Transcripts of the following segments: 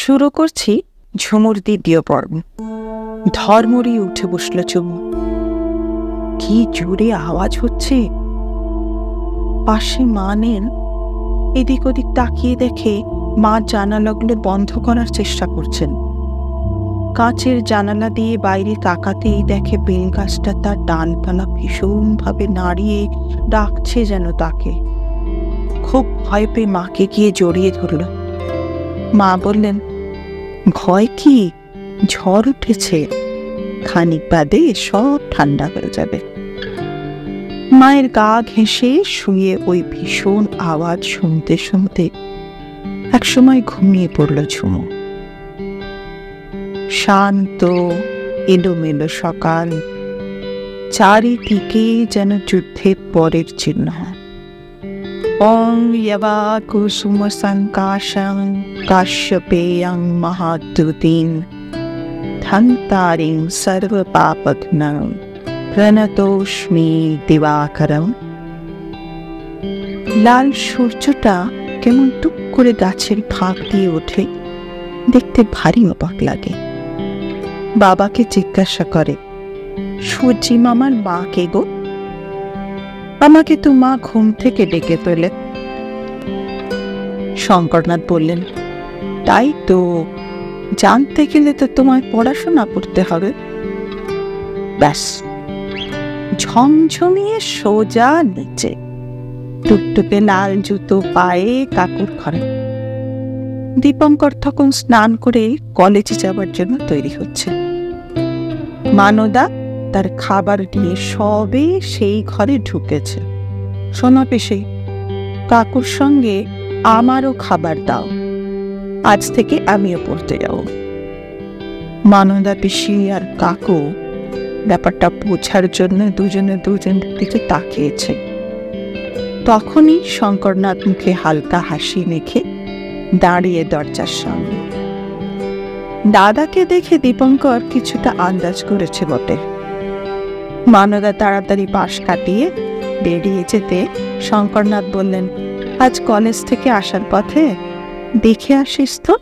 শুরু করছি ঝুমুর দ্বিতীয় পর্ব। ধর্মরি উঠে বসল চুমু। কি জোরে আওয়াজ হচ্ছে! পাশে মা নেন। এদিক ওদিক তাকিয়ে দেখে মা জানালাগুলো বন্ধ করার চেষ্টা করছেন। কাঁচের জানালা দিয়ে বাইরে তাকাতেই দেখে বেল গাছটা তার ডালপালা ভীষণভাবে নাড়িয়ে ডাকছে যেন তাকে। খুব ভয় পেয়ে মাকে গিয়ে জড়িয়ে ধরল। মা বললেন, ভয় কি, ঝড় উঠেছে, খানিক বাদে সব ঠান্ডা হয়ে যাবে। মায়ের গা ঘেঁষে শুয়ে ওই ভীষণ আওয়াজ শুনতে শুনতে একসময় ঘুমিয়ে পড়ল ঝুমু। শান্ত এলোমেলো সকাল, চারিদিকে যেন যুদ্ধের পরের চিহ্ন। ওং যবা কুসুম সংকাশং কাশ্যপেয়ং মহাদ্যুতিং ধন্তারিং সর্বপাপঘ্নং প্রণতোস্মি দিবাকরং। লাল সূর্যটা কেমন টুক করে গাছের ফাঁক দিয়ে ওঠে, দেখতে ভারী অবাক লাগে। বাবাকে জিজ্ঞাসা করে, সূর্যি মামার মা কে গো? আমাকে তো মা ঘুম থেকে ডেকে তোলে। শঙ্করনাথ বললেন, তাই তো, জানতে গেলে তো তোমায় পড়াশোনা করতে হবে। ব্যাস, ঝমঝমিয়ে সোজা নিচে, টুকটুকে লাল জুতো পায়ে কাকুর ঘরে। দীপঙ্কর তখন স্নান করে কলেজে যাবার জন্য তৈরি হচ্ছে। মানদা তার খাবার নিয়ে সবে সেই ঘরে ঢুকেছে। শোনো পিসি, কাকুর সঙ্গে আমারও খাবার দাও, আজ থেকে আমিও পড়তে যাব। মানদা পিসি আর কাকু ব্যাপারটা বোঝার জন্য দুজনের দিকে তাকিয়েছে। তখনই শঙ্করনাথ মুখে হালকা হাসি মেখে দাঁড়িয়ে দরজার সামনে। দাদাকে দেখে দীপঙ্কর কিছুটা আন্দাজ করেছে বটে। মানদা তাড়াতাড়ি পাশ কাটিয়ে বেরিয়ে যেতে শঙ্করনাথ বললেন, আজ কলেজ থেকে আসার পথে দেখে আসিস তো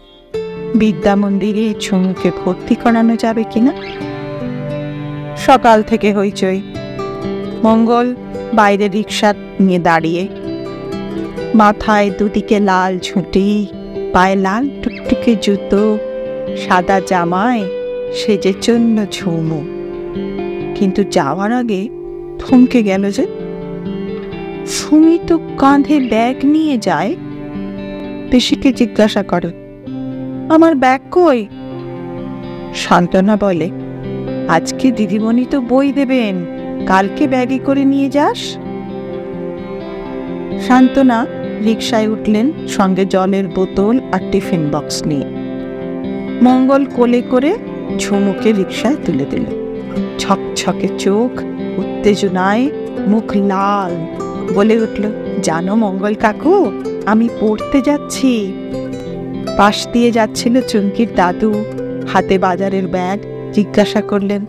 বিদ্যা মন্দিরে ঝুমুকে ভর্তি করানো যাবে কিনা। সকাল থেকে হইচই। মঙ্গল বাইরে রিকশা নিয়ে দাঁড়িয়ে, মাথায় দুদিকে লাল ঝুঁটি, পায়ে লাল টুকটুকে জুতো, সাদা জামায় সেজে চলল ঝুমু। কিন্তু যাওয়ার আগে থমকে গেল যে। সুমি তো কাঁধে ব্যাগ নিয়ে যায়। পিসিকে জিজ্ঞাসা করে, আমার ব্যাগ কই? সান্ত্বনা বলে, আজকে দিদিমণি তো বই দেবেন, কালকে ব্যাগে করে নিয়ে যাস। সান্ত্বনা রিকশায় উঠলেন, সঙ্গে জলের বোতল আর টিফিন বক্স নিয়ে। মঙ্গল কোলে করে ঝুমুকে রিকশায় তুলে দিল। ছকছকে চোখ, উত্তেজনায় মুখ লাল, বলে উঠল, জানো মঙ্গল কাকু, আমি পড়তে যাচ্ছি। পাশ দিয়ে যাচ্ছিল চুমকির দাদু, হাতে বাজারের ব্যাগ। জিজ্ঞাসা করলেন,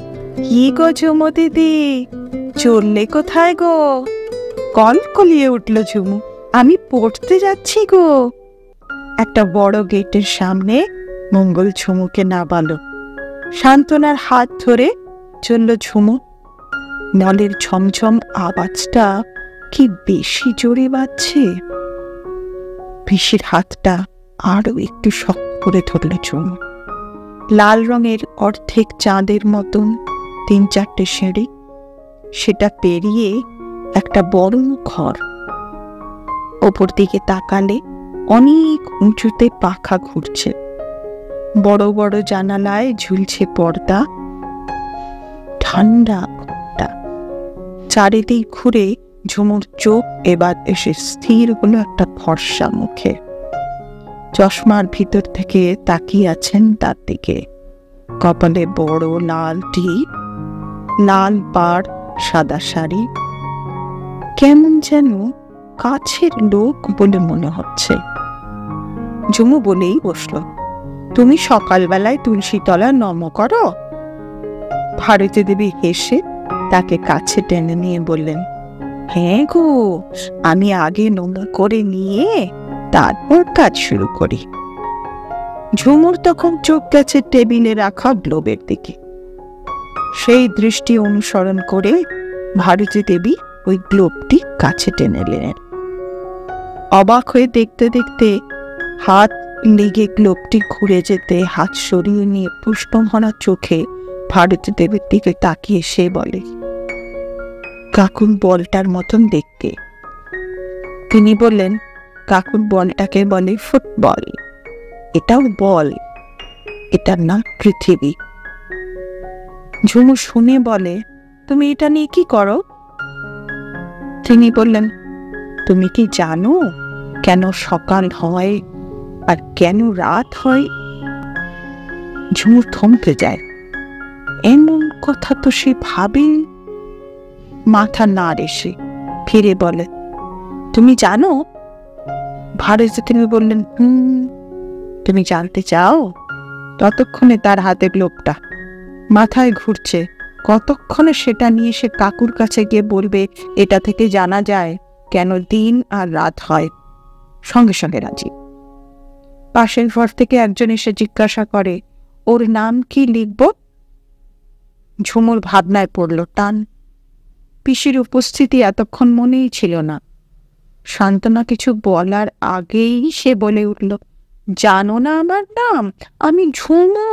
কি গো ঝুমু দিদি, চললে কোথায় গো? কলকলিয়ে উঠল ঝুমু, আমি পড়তে যাচ্ছি গো। একটা বড় গেটের সামনে মঙ্গল ঝুমুকে নামালো। সান্ত্বনার হাত ধরে চলল ঝুমু। নলের ঝমঝম আওয়াজটা কি বেশি জোরে বাজছে। পিসির হাতটা আরো একটু শক্ত করে ধরল ঝুমু। লাল রঙের অর্ধেক চাঁদের মতন 3-4টে সিঁড়ি, সেটা পেরিয়ে একটা বড় ঘর। ওপর দিকে তাকালে অনেক উঁচুতে পাখা ঘুরছে। বড় বড় জানালায় ঝুলছে পর্দা। ঠান্ডা ঘরটা। চারিদিক ঘুরে ঝুমুর চোখ এবার এসে স্থির হলো একটা ফর্সা মুখে। চশমার ভিতর থেকে তাকিয়ে আছেন তার দিকে। কপালে বড় লাল টিপ, লাল পাড়, সাদা শাড়ি। কেমন যেন কাছের লোক বলে মনে হচ্ছে। ঝুমু বলেই বসল, তুমি সকালবেলায় তুলসী তলা নম করো? ভারতী দেবী হেসে তাকে কাছে টেনে নিয়ে বললেন, হ্যাঁ গো, আমি আগে নম করে নিয়ে তারপর কাজ শুরু করি। ঝুমুর তখন চোখ গেছে টেবিলে রাখা গ্লোবের দিকে। সেই দৃষ্টি অনুসরণ করে ভারতী দেবী ওই গ্লোবটি কাছে টেনে নিলেন। অবাক হয়ে দেখতে দেখতে হাত লেগে গ্লোবটি ঘুরে যেতে হাত সরিয়ে নিয়ে পুষ্পভরা চোখে ভারতী দেবীর দিকে তাকিয়ে সে বলে, কাকুর বলটার মতন দেখতে। তিনি বললেন, কাকুর বলটাকে বলে ফুটবল, এটাও বল, এটার নাম পৃথিবী। ঝুমু শুনে বলে, তুমি এটা নিয়ে কি করো? তিনি বললেন, তুমি কি জানো কেন সকাল হয় আর কেন রাত হয়? ঝুমুর থমকে যায়। এমন কথা তো সে ভাবে। মাথা নাড়ে সে, ফিরে বলে, তুমি জানো? ভারতী তিনি বললেন, তুমি জানতে চাও? ততক্ষণে তার হাতে গ্লোবটা মাথায় ঘুরছে। কতক্ষণে সেটা নিয়ে সে কাকুর কাছে গিয়ে বলবে, এটা থেকে জানা যায় কেন দিন আর রাত হয়। সঙ্গে সঙ্গে রাজি। পাশের ঘর থেকে একজন এসে জিজ্ঞাসা করে, ওর নাম কি লিখব? ঝুমুর ভাবনায় পড়ল টান। পিসির উপস্থিতি এতক্ষণ মনেই ছিল না। সান্ত্বনা কিছু বলার আগেই সে বলে উঠল, জানো না আমার নাম? আমি ঝুমু।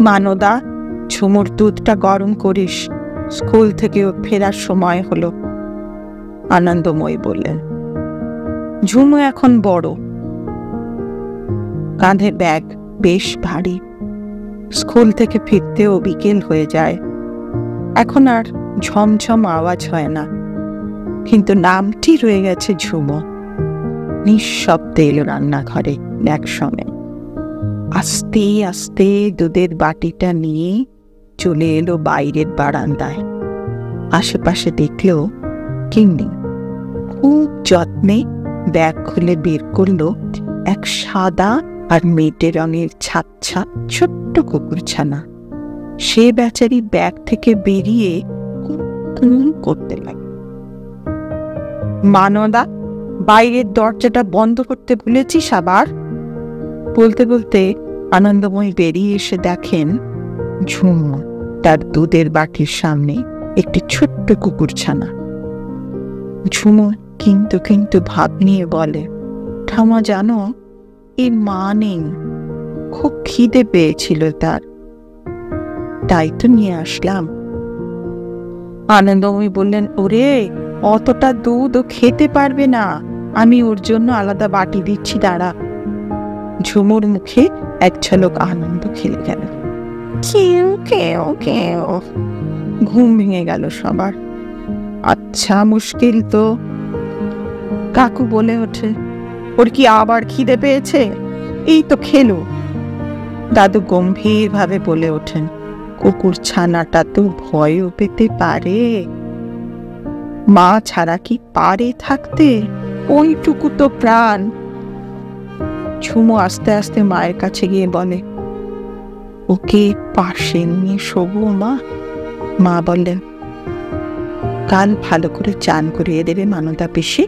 মানদা, ঝুমুর দুধটা গরম করিস, স্কুল থেকে ফেরার সময় হলো, আনন্দময়ী বললেন। ঝুমু এখন বড়, কাঁধে ব্যাগ বেশ ভারী। স্কুল থেকে ফিরতেও বিকেল হয়ে যায়। এখন আর ঝমঝম আওয়াজ হয় না, কিন্তু নামটি রয়ে গেছে ঝুমু। নিঃশব্দে এলো রান্নাঘরে একসঙ্গে। আস্তে আস্তে দুধের বাটিটা নিয়ে চলে এলো বাইরের বারান্দায়। আশেপাশে দেখলেও কেউ নেই। খুব যত্নে ব্যাগ খুলে বের করলো এক সাদা আর মেটে রঙের ছাচ্ছা ছোট্ট কুকুরছানা। সে বেচারি ব্যাগ থেকে বেরিয়ে করতে লাগে। মানদা, বাইরের দরজাটা বন্ধ করতে ভুলেছিস আবার? বলতে বলতে আনন্দময়ী বেরিয়ে এসে দেখেন ঝুমু তার দুধের বাটির সামনে একটি ছোট্ট কুকুরছানা। ঝুমু কিন্তু কিন্তু ভাব নিয়ে বলে, ঠামা জানো, এর মা নেই, খুব খিদে পেয়েছিল তার, তাই তো নিয়ে আসলাম। আনন্দময়ী বললেন, ওরে, অতটা দুধ ও খেতে পারবে না, আমি ওর জন্য আলাদা বাটি দিচ্ছি, দাঁড়া। ঝুমুর মুখে এক ঝলক আনন্দ খেলে গেল। কেউ কেউ কেউ ঘুম ভেঙে গেল সবার। আচ্ছা, মুশকিল তো। কাকু বলে ওঠে, ওর কি আবার খিদে পেয়েছে? এই তো খেলো। দাদু গম্ভীর ভাবে বলে ওঠেন, কুকুর ছানাটা তো ভয়ও পেতে পারে, মা ছাড়া কি পারে থাকতে? ওইটুকু তো প্রাণ। ঝুমু আস্তে আস্তে মায়ের কাছে গিয়ে বলে, ওকে পাশে নিয়ে শোবো মা। মা বললেন, কাল ভালো করে চান করিয়ে দেবে মানদা পিসি,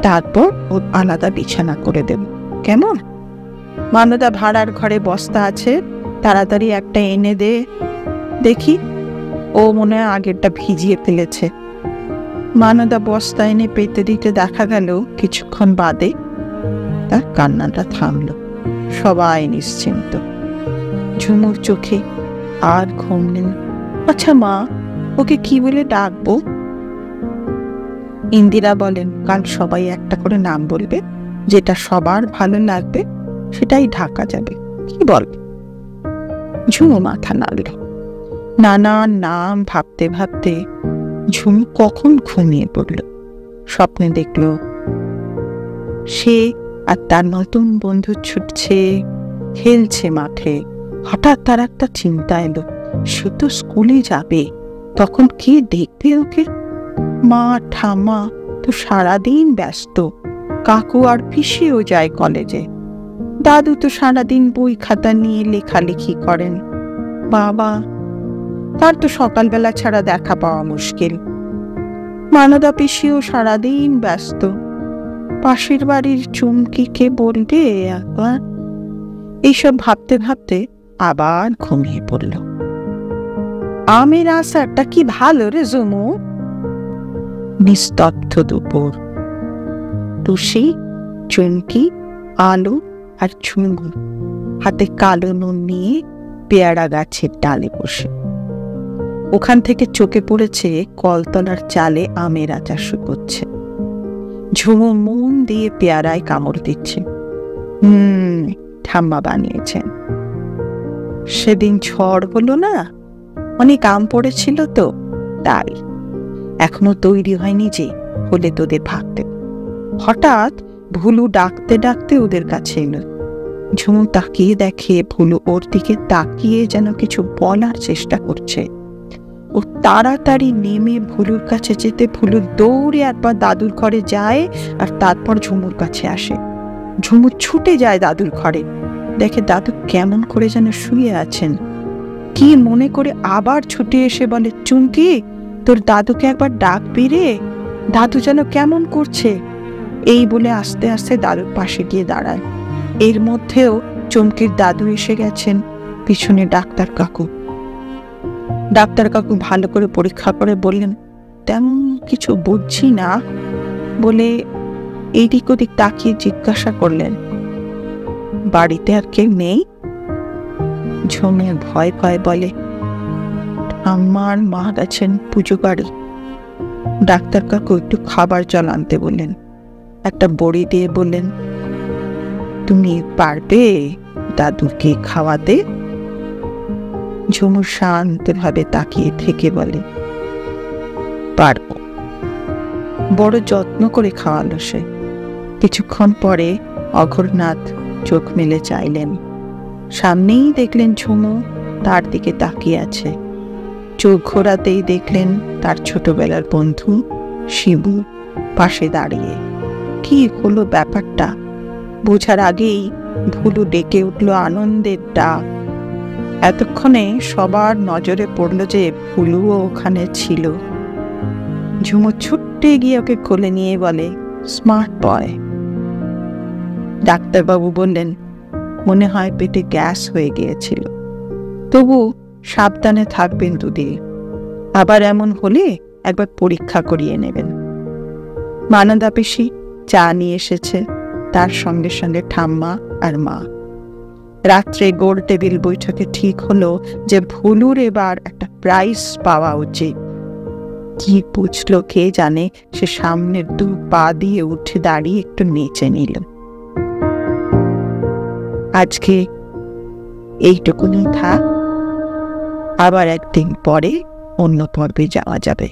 তারপর ওর আলাদা বিছানা করে দেব, কেমন? মানদা ভাড়ার ঘরে বস্তা আছে, তাড়াতাড়ি একটা এনে দে দেখি। ও মনে হয় আগেরটা ভিজিয়ে ফেলেছে। মানদা বস্তা এনে পেতে দিতে দেখা গেল কিছুক্ষণ বাদে তার কান্নাটা থামল। সবাই নিশ্চিন্ত। ঝুমুর চোখে আর ঘুম নেই। আচ্ছা মা, ওকে কি বলে ডাকবো? ইন্দিরা বলেন, কাল সবাই একটা করে নাম বলবে, যেটা সবার ভালো লাগবে সেটাই ঢাকা যাবে, কি বল? ঝুমু মাথা নাড়ল। নানা নাম ভাবতে ভাবতে ঝুমু কখন ঘুমিয়ে পড়ল। স্বপ্নে দেখল সে আর তার নতুন বন্ধু ছুটছে, খেলছে মাঠে। হঠাৎ তার একটা চিন্তা এলো, সে তো স্কুলে যাবে, তখন কে দেখবে ওকে? মা ঠাম্মা তো সারাদিন ব্যস্ত, কাকু আর পিসিও যায় কলেজে, দাদু তো সারাদিন বই খাতা নিয়ে লেখালেখি করেন, বাবা তার তো সকালবেলা ছাড়া দেখা পাওয়া মুশকিল, মানদা পিসিও সারাদিন ব্যস্ত, পাশের বাড়ির চুমকিকে বলবে একবার এইসব ভাবতে ভাবতে আবার ঘুমিয়ে পড়ল। আমের আচারটা কি ভালো রে ঝুমু। নিস্তব্ধ দুপুর। টুসি, চুমকি, আলু আর ঝুমু হাতে কালো নুন নিয়ে পেয়ারা গাছের ডালে বসে। ওখান থেকে চোখে পড়েছে কলতলার চালে আমের আচার শুকোচ্ছে। ঝুমু মন দিয়ে পেয়ারায় কামড় দিচ্ছে। ঠাম্মা বানিয়েছেন। সেদিন ঝড় হলো না, অনেক আম পড়েছিল তো, তাই। এখনো তৈরি হয়নি যে, হলে তোদের ভাগতে। হঠাৎ ভুলু ডাকতে ডাকতে ওদের কাছে এলো। ঝুমু তাকিয়ে দেখে ভুলু ওর দিকে তাকিয়ে যেন কিছু বলার চেষ্টা করছে। ও তাড়াতাড়ি নেমে ভুলুর কাছে যেতে ভুলু দৌড়ে একবার দাদুর ঘরে যায় আর তারপর ঝুমুর কাছে আসে। ঝুমু ছুটে যায় দাদুর ঘরে, দেখে দাদু কেমন করে যেন শুয়ে আছেন। কি মনে করে আবার ছুটে এসে বলে, চুমকি, তোর দাদুকে একবার ডাকবি রে, দাদু যেন কেমন করছে। এই বলে আস্তে আস্তে দাদুর পাশে গিয়ে দাঁড়ায়। এর মধ্যেও চুমকির দাদু এসে গেছেন, পিছনে ডাক্তার কাকু। ডাক্তার কাকু ভালো করে পরীক্ষা করে বললেন, তেমন কিছু বুঝছি না, বলে এইদিক ওদিক তাকিয়ে জিজ্ঞাসা করলেন, বাড়িতে আর কেউ নেই? ঝুমে ভয় ভয় বলে, আমার মা গেছেন পুজো বাড়ি। ডাক্তার কাকু একটু খাবার জল আনতে বললেন, একটা বড়ি দিয়ে বললেন, তুমি পারবে দাদুকে খাওয়াতে? ঝুমু শান্তভাবে তাকিয়ে থেকে বলে, পারবো। বড় যত্ন করে খাওয়ালো সে। কিছুক্ষণ পরে অঘোরনাথ চোখ মেলে চাইলেন। সামনেই দেখলেন ঝুমু তার দিকে তাকিয়ে আছে। চোখ ঘোরাতেই দেখলেন তার ছোটবেলার বন্ধু শিবু পাশে দাঁড়িয়ে। কি হলো ব্যাপারটা বোঝার আগেই ভুলু ডেকে উঠল আনন্দের ডাক। এতক্ষণে সবার নজরে পড়ল যে ভুলুও ওখানে ছিল। ঝুমু ছুটে গিয়ে ওকে কোলে নিয়ে বলে, স্মার্ট বয়। ডাক্তারবাবু বললেন, মনে হয় পেটে গ্যাস হয়ে গিয়েছিল, তবু সাবধানে থাকবেন দুদিন, আবার এমন হলে একবার পরীক্ষা করিয়ে নেবেন। মানদা পিসি চা নিয়ে এসেছে, তার সঙ্গে সঙ্গে ঠাম্মা আর মা। রাত্রে গোল টেবিল বৈঠকে ঠিক হলো যে ভুলুর এবার একটা প্রাইজ পাওয়া উচিত। কি বুঝলো কে জানে, সে সামনের 2 পা দিয়ে উঠে দাঁড়িয়ে একটু নেচে নিল। আজকে এইটুকুনি থাক, আবার একদিন পরে অন্য পর্বে যাওয়া যাবে।